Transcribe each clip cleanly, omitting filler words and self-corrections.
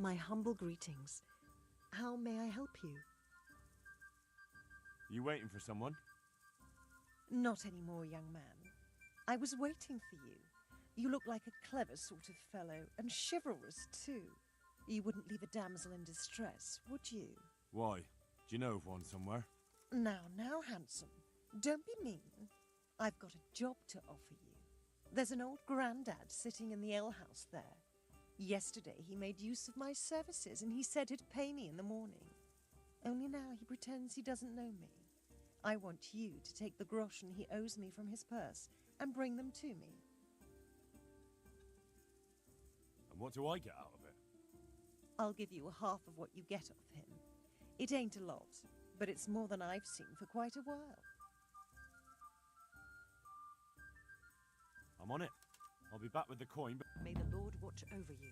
My humble greetings. How may I help you? You waiting for someone? Not anymore, young man. I was waiting for you. You look like a clever sort of fellow, and chivalrous too. You wouldn't leave a damsel in distress, would you? Why? Do you know of one somewhere? Now, handsome. Don't be mean. I've got a job to offer you. There's an old grandad sitting in the alehouse there. Yesterday he made use of my services, and he said he'd pay me in the morning. Only now he pretends he doesn't know me. I want you to take the groschen he owes me from his purse and bring them to me. And what do I get out of it? I'll give you half of what you get off him. It ain't a lot, but it's more than I've seen for quite a while. I'm on it. I'll be back with the coin, but... May the Lord watch over you.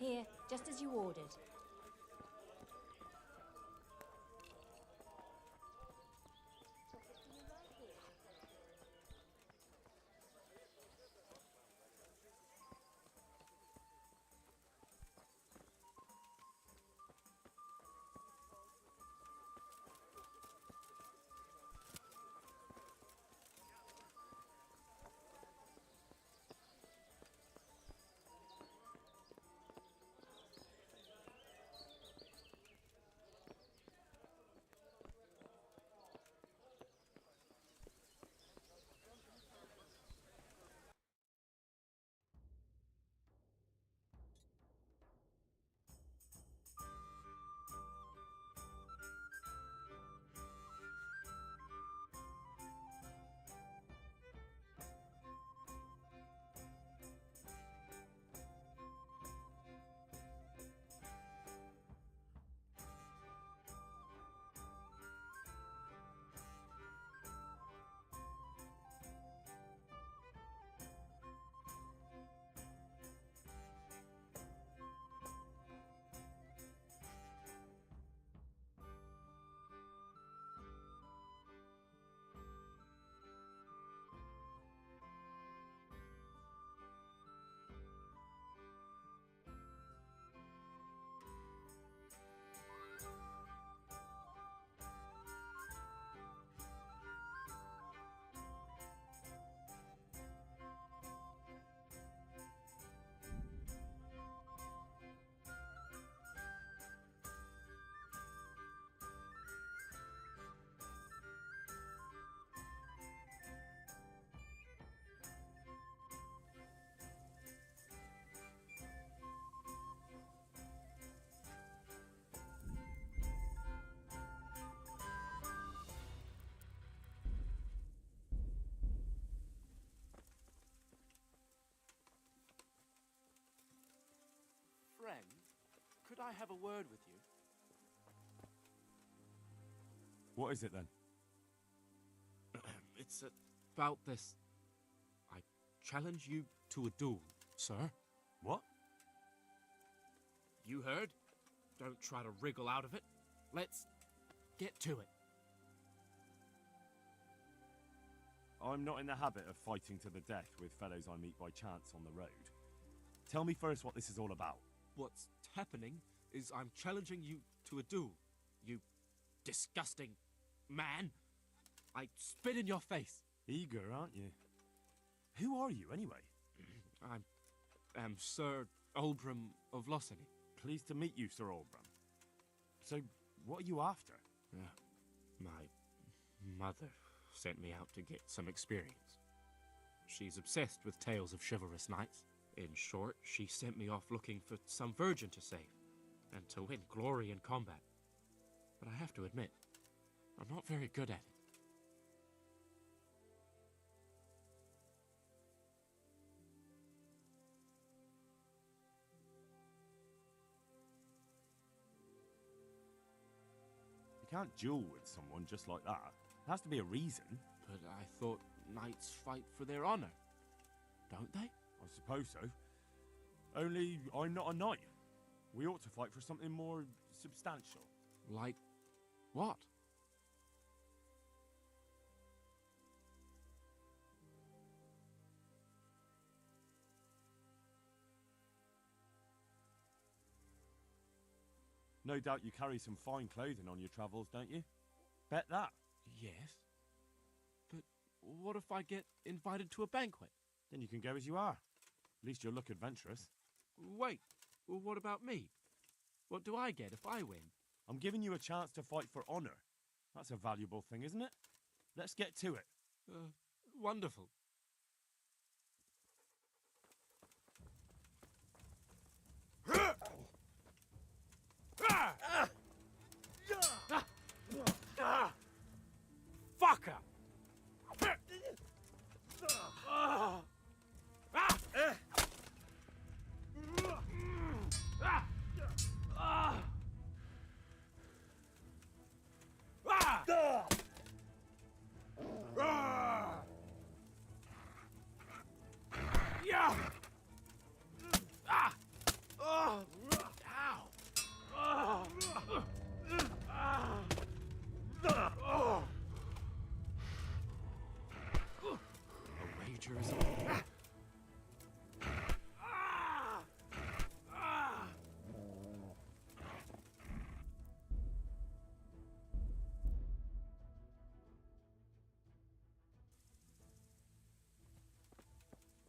Here, just as you ordered. Friend, could I have a word with you? What is it then? It's about this. I challenge you to a duel, sir. What? You heard? Don't try to wriggle out of it. Let's get to it. I'm not in the habit of fighting to the death with fellows I meet by chance on the road. Tell me first what this is all about. What's happening is I'm challenging you to a duel. You disgusting man. I spit in your face. Eager, aren't you? Who are you, anyway? I am Sir Oldbram of Lossany. Pleased to meet you, Sir Oldbram. So, what are you after? My mother sent me out to get some experience. She's obsessed with tales of chivalrous knights. In short, she sent me off looking for some virgin to save, and to win glory in combat. But I have to admit, I'm not very good at it. You can't duel with someone just like that. There has to be a reason. But I thought knights fight for their honor, don't they? I suppose so. Only, I'm not a knight. We ought to fight for something more substantial. Like what? No doubt you carry some fine clothing on your travels, don't you? Bet that. Yes. But what if I get invited to a banquet? Then you can go as you are. At least you'll look adventurous. Wait, well, what about me? What do I get if I win? I'm giving you a chance to fight for honor. That's a valuable thing, isn't it? Let's get to it. Wonderful. Fucker!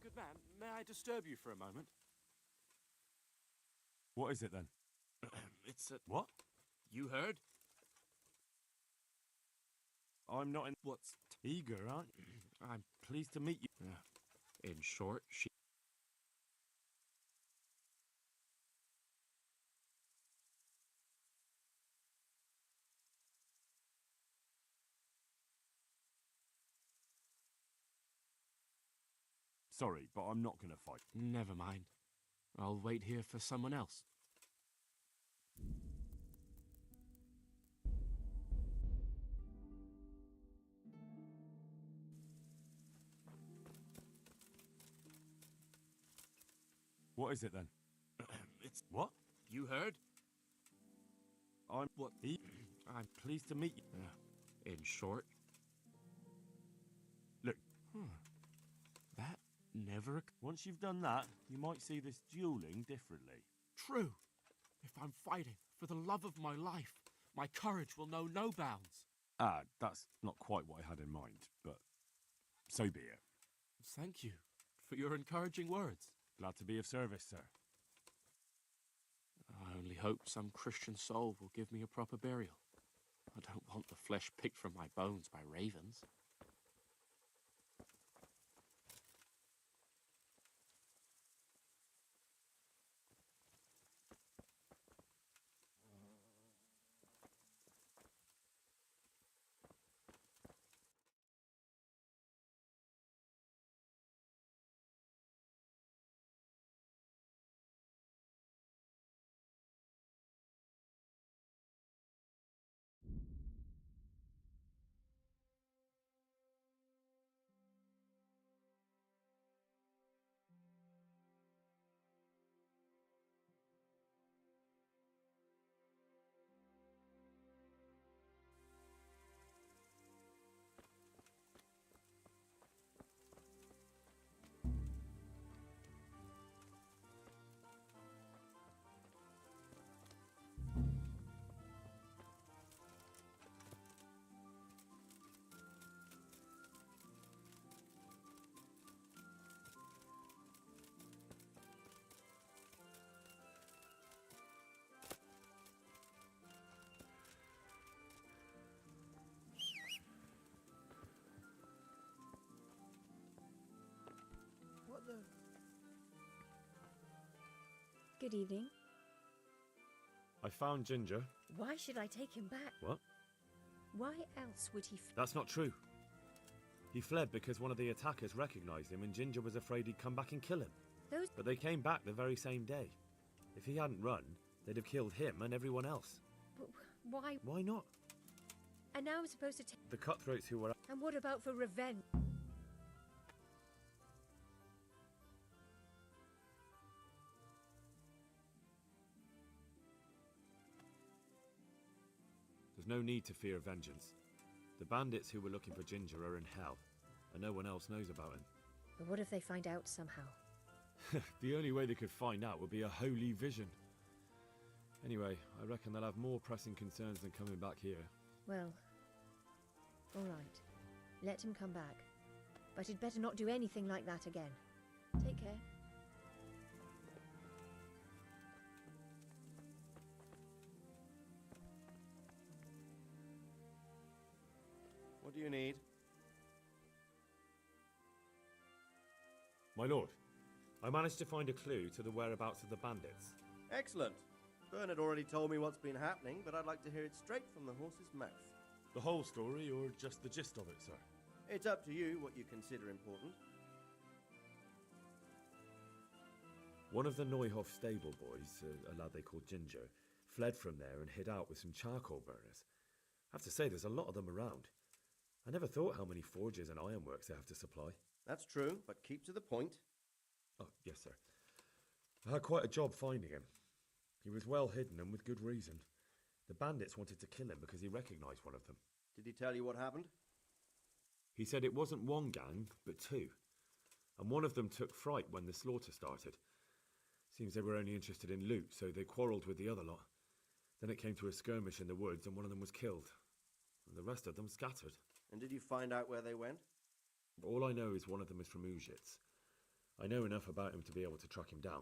Good man, may I disturb you for a moment? What is it then? It's a... What? You heard? I'm not in... What's... Eager, aren't you? I'm pleased to meet you. In short, she... Sorry, but I'm not gonna fight. Never mind. I'll wait here for someone else. What is it then? It's... What? You heard? I'm... What? I'm pleased to meet you. In short... Look. That never... Once you've done that, you might see this dueling differently. True. If I'm fighting for the love of my life, my courage will know no bounds. That's not quite what I had in mind, but so be it. Thank you for your encouraging words. Glad to be of service, sir. I only hope some Christian soul will give me a proper burial. I don't want the flesh picked from my bones by ravens. Good evening. I found Ginger. Why should I take him back? What? Why else would he... That's not true. He fled because one of the attackers recognized him and Ginger was afraid he'd come back and kill him. Those... But they came back the very same day. If he hadn't run, they'd have killed him and everyone else. Why? Why not? And now I'm supposed to take... The cutthroats who were... And what about for revenge? There's no need to fear vengeance. The bandits who were looking for Ginger are in hell, and no one else knows about him. But what if they find out somehow? The only way they could find out would be a holy vision. Anyway, I reckon they'll have more pressing concerns than coming back here. Well, all right. Let him come back. But he'd better not do anything like that again. Take care. What do you need? My lord, I managed to find a clue to the whereabouts of the bandits. Excellent. Bernard already told me what's been happening, but I'd like to hear it straight from the horse's mouth. The whole story, or just the gist of it, sir? It's up to you what you consider important. One of the Neuhoff stable boys, a lad they called Ginger, fled from there and hid out with some charcoal burners. I have to say, there's a lot of them around. I never thought how many forges and ironworks they have to supply. That's true, but keep to the point. Oh, yes, sir. I had quite a job finding him. He was well hidden and with good reason. The bandits wanted to kill him because he recognized one of them. Did he tell you what happened? He said it wasn't one gang, but two. And one of them took fright when the slaughter started. Seems they were only interested in loot, so they quarrelled with the other lot. Then it came to a skirmish in the woods and one of them was killed. And the rest of them scattered. And did you find out where they went? All I know is one of them is from Uzhitz. I know enough about him to be able to track him down.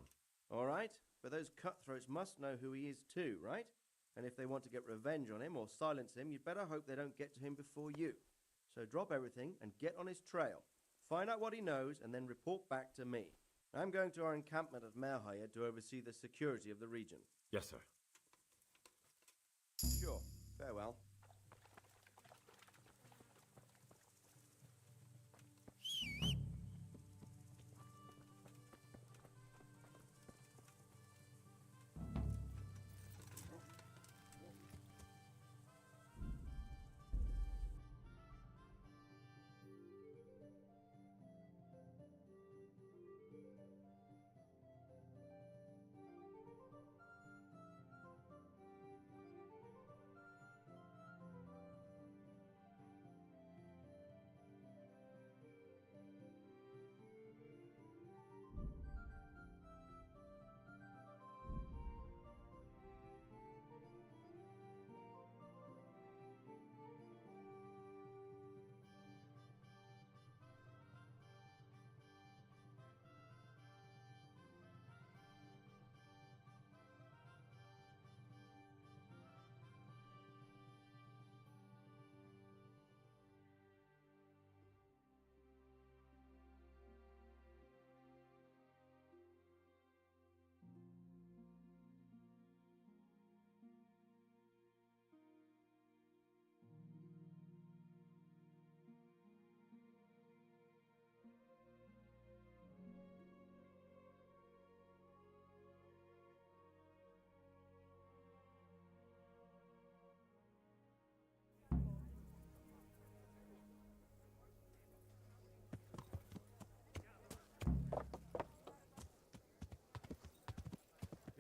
All right, but those cutthroats must know who he is too, right? And if they want to get revenge on him or silence him, you'd better hope they don't get to him before you. So drop everything and get on his trail. Find out what he knows and then report back to me. I'm going to our encampment at Merhaya to oversee the security of the region. Yes, sir. Sure. Farewell.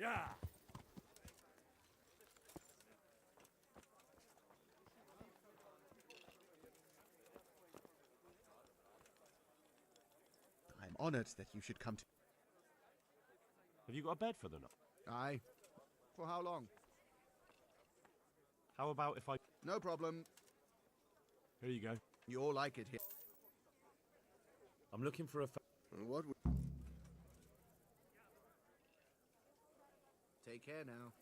Yeah! I'm honored that you should come to... Have you got a bed for the night? Aye. For how long? How about if I... No problem. Here you go. You all like it here. I'm looking for a... What? Take care now.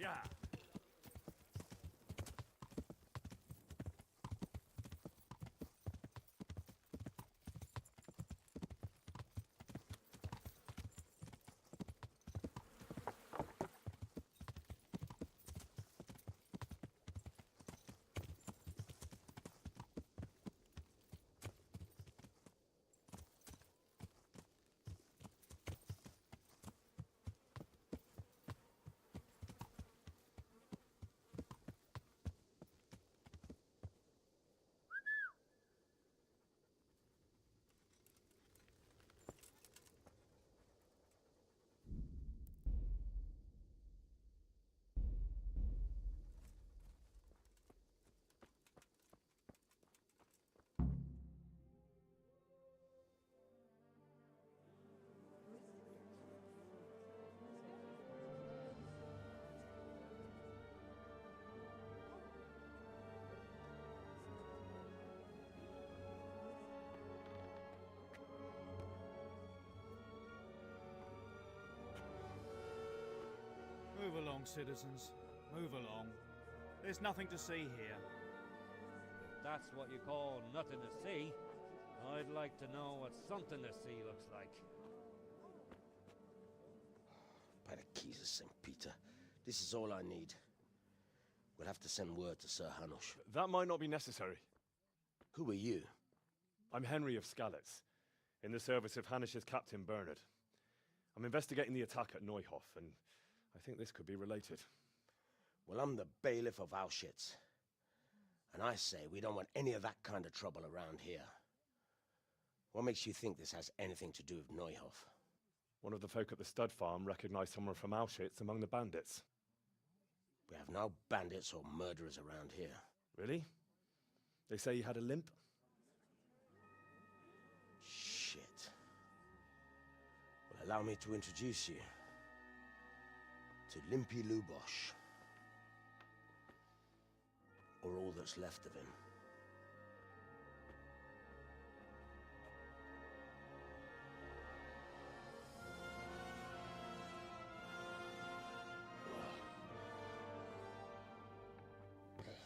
Yeah. Move along, citizens. Move along. There's nothing to see here. If that's what you call nothing to see, I'd like to know what something to see looks like. By the keys of St. Peter, this is all I need. We'll have to send word to Sir Hanush. That might not be necessary. Who are you? I'm Henry of Skalitz, in the service of Hanush's Captain Bernard. I'm investigating the attack at Neuhof, and I think this could be related. Well, I'm the bailiff of Auschwitz. And I say we don't want any of that kind of trouble around here. What makes you think this has anything to do with Neuhof? One of the folk at the stud farm recognized someone from Auschwitz among the bandits. We have no bandits or murderers around here. Really? They say he had a limp? Shit. Well, allow me to introduce you to Limpy Lubosh. Or all that's left of him.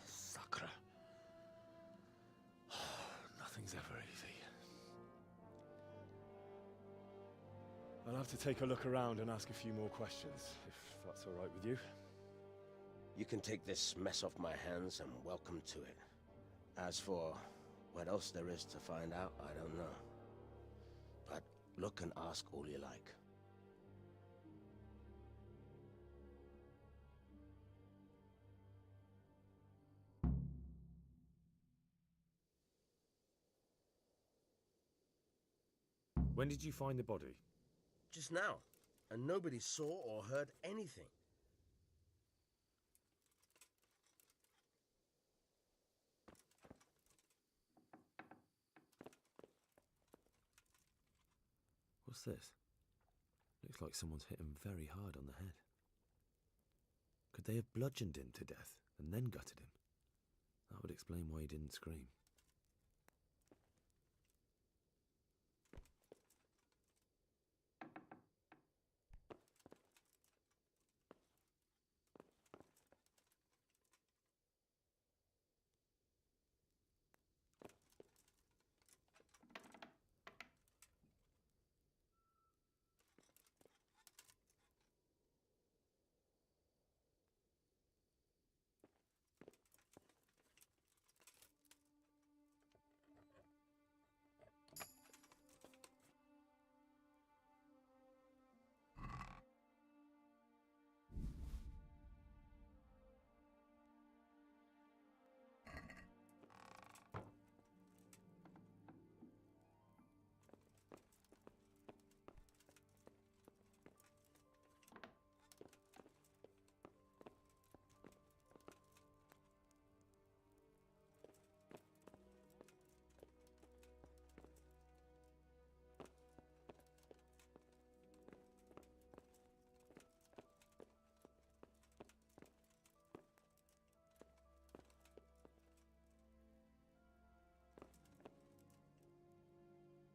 Sacre. Nothing's ever easy. I'll have to take a look around and ask a few more questions, if that's all right with you. You can take this mess off my hands and welcome to it. As for what else there is to find out, I don't know. But look and ask all you like. When did you find the body? Just now, and nobody saw or heard anything. What's this? Looks like someone's hit him very hard on the head. Could they have bludgeoned him to death and then gutted him? That would explain why he didn't scream.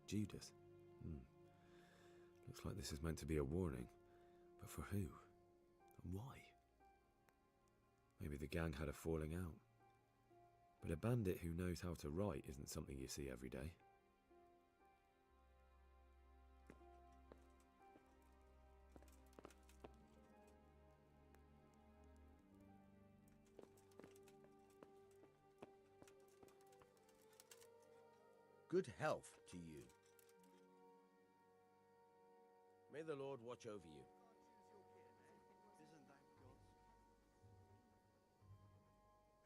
Judas. Looks like this is meant to be a warning. But for who? And why? Maybe the gang had a falling out. But a bandit who knows how to write isn't something you see every day. Good health to you. May the Lord watch over you.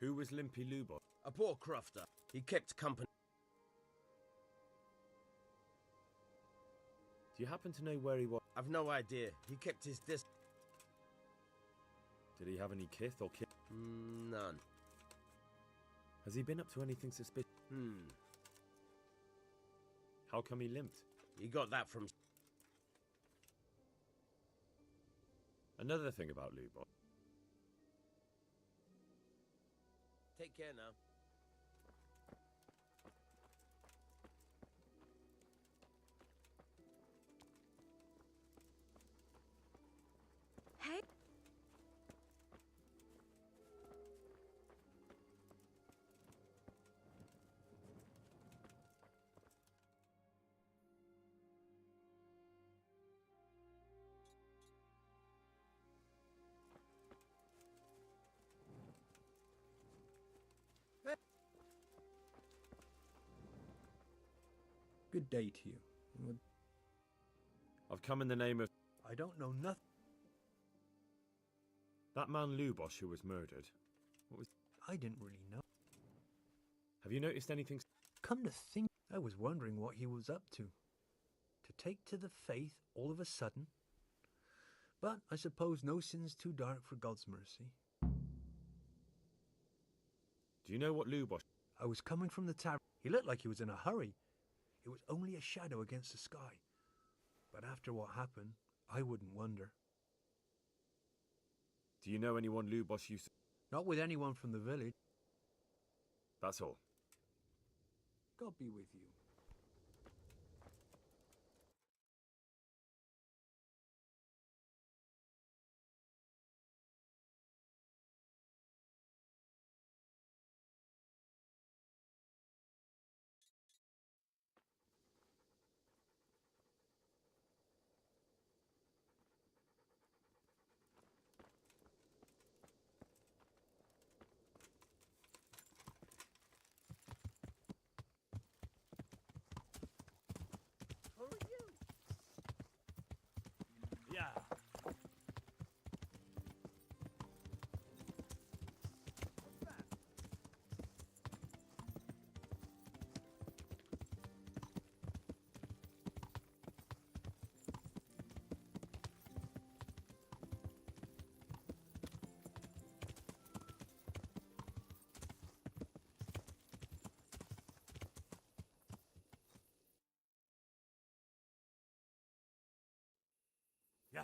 Who was Limpy Lubos? A poor crofter. He kept company. Do you happen to know where he was? I've no idea. He kept his distance. Did he have any kith or kin? None. Has he been up to anything suspicious? How come he limped? He got that from... Another thing about Lubos. Take care now. Hey. Good day to you. I've come in the name of... I don't know nothing. That man Lubos who was murdered. What was... I didn't really know. Have you noticed anything... Come to think, I was wondering what he was up to. To take to the faith all of a sudden. But I suppose no sin's too dark for God's mercy. Do you know what Lubos... I was coming from the tavern. He looked like he was in a hurry. It was only a shadow against the sky. But after what happened, I wouldn't wonder. Do you know anyone Lubos used to... Not with anyone from the village. That's all. God be with you. Yeah.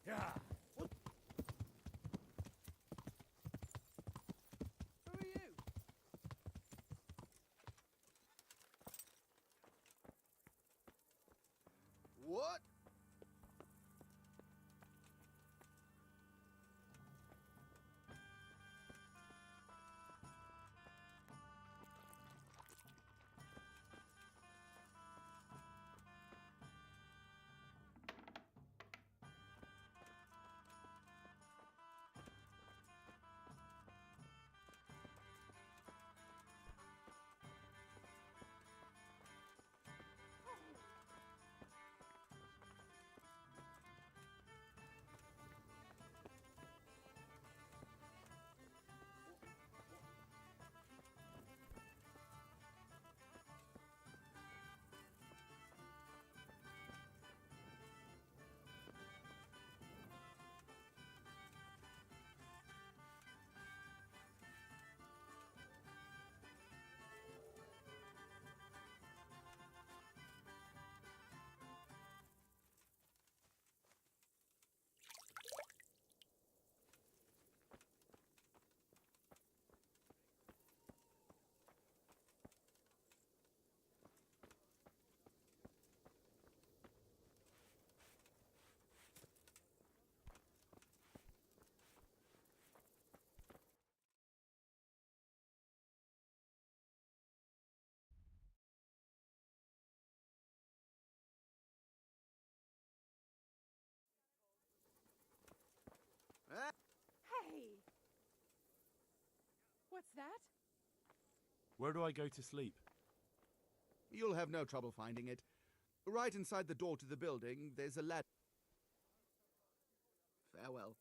Yeah. What? Who are you? What? What's that? Where do I go to sleep? You'll have no trouble finding it. Right inside the door to the building, there's a ladder. Farewell.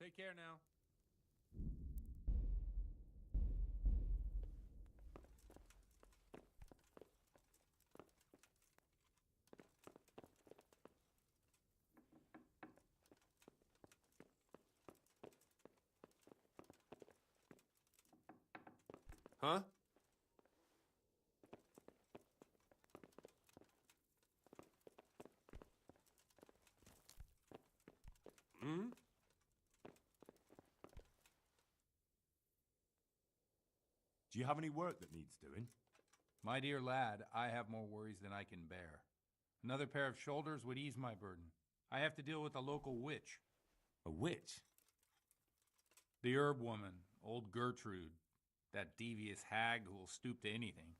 Take care now. Huh? Hmm? Do you have any work that needs doing? My dear lad, I have more worries than I can bear. Another pair of shoulders would ease my burden. I have to deal with a local witch. A witch? The herb woman, old Gertrude. That devious hag who will stoop to anything.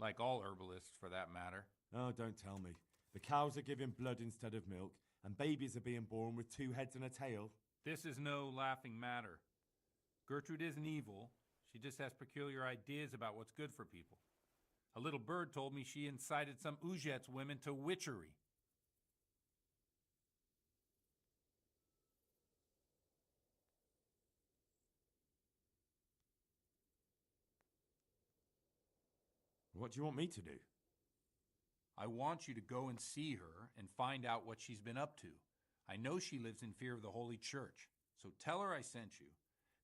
Like all herbalists, for that matter. Oh, don't tell me. The cows are giving blood instead of milk, and babies are being born with 2 heads and a tail. This is no laughing matter. Gertrude isn't evil. She just has peculiar ideas about what's good for people. A little bird told me she incited some Ujet's women to witchery. What do you want me to do? I want you to go and see her and find out what she's been up to. I know she lives in fear of the Holy Church, so tell her I sent you.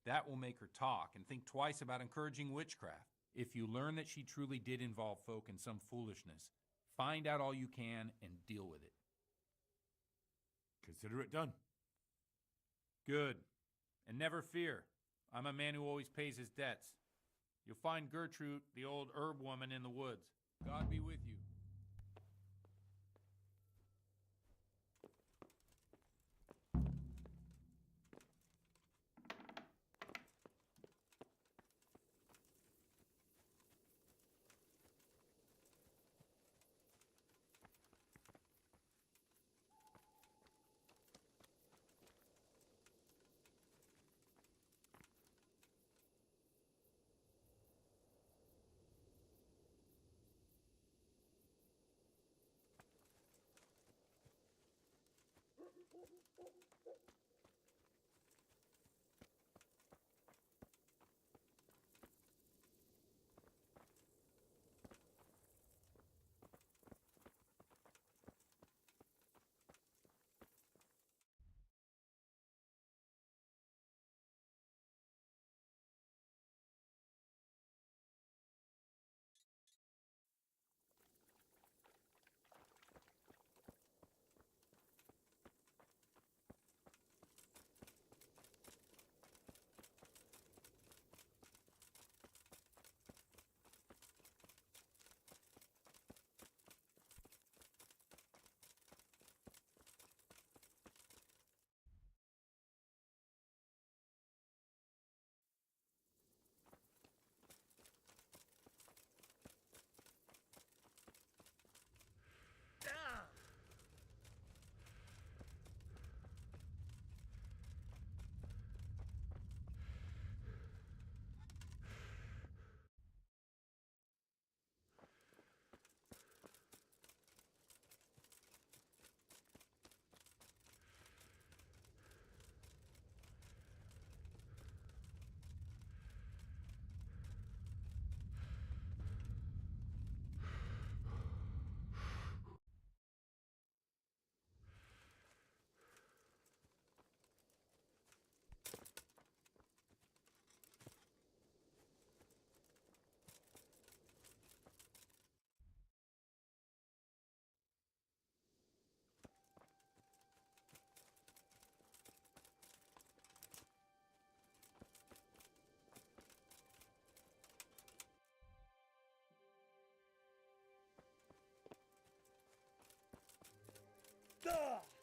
That will make her talk and think twice about encouraging witchcraft. If you learn that she truly did involve folk in some foolishness, find out all you can and deal with it. Consider it done. Good. And never fear. I'm a man who always pays his debts. You'll find Gertrude, the old herb woman, in the woods. God be with you. Duh!